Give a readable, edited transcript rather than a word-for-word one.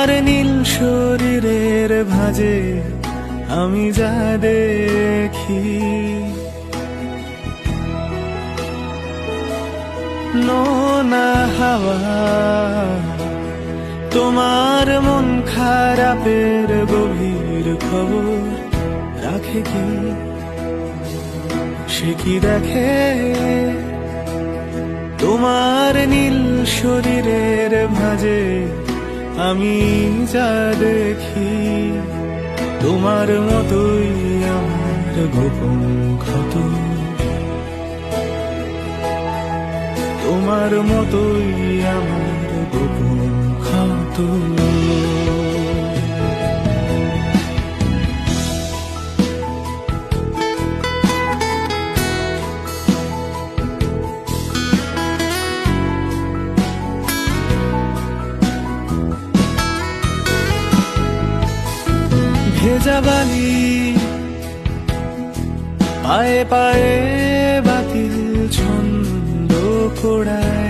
তোমার নীল শরীরের ভাঁজে আমি যা দেখি, নোনা হাওয়া তোমার মন খারাপের গভীর খবর রাখে কি, সে কি দেখে তোমার নীল শরীরের ভাঁজে আমি যা দেখি। তোমার মতোই আমার গোপন ক্ষত, তোমার মতোই আমার গোপন ক্ষত। ভেজা বালি পায়ে পায়ে বাতিল ছন্দ কোড়ায়,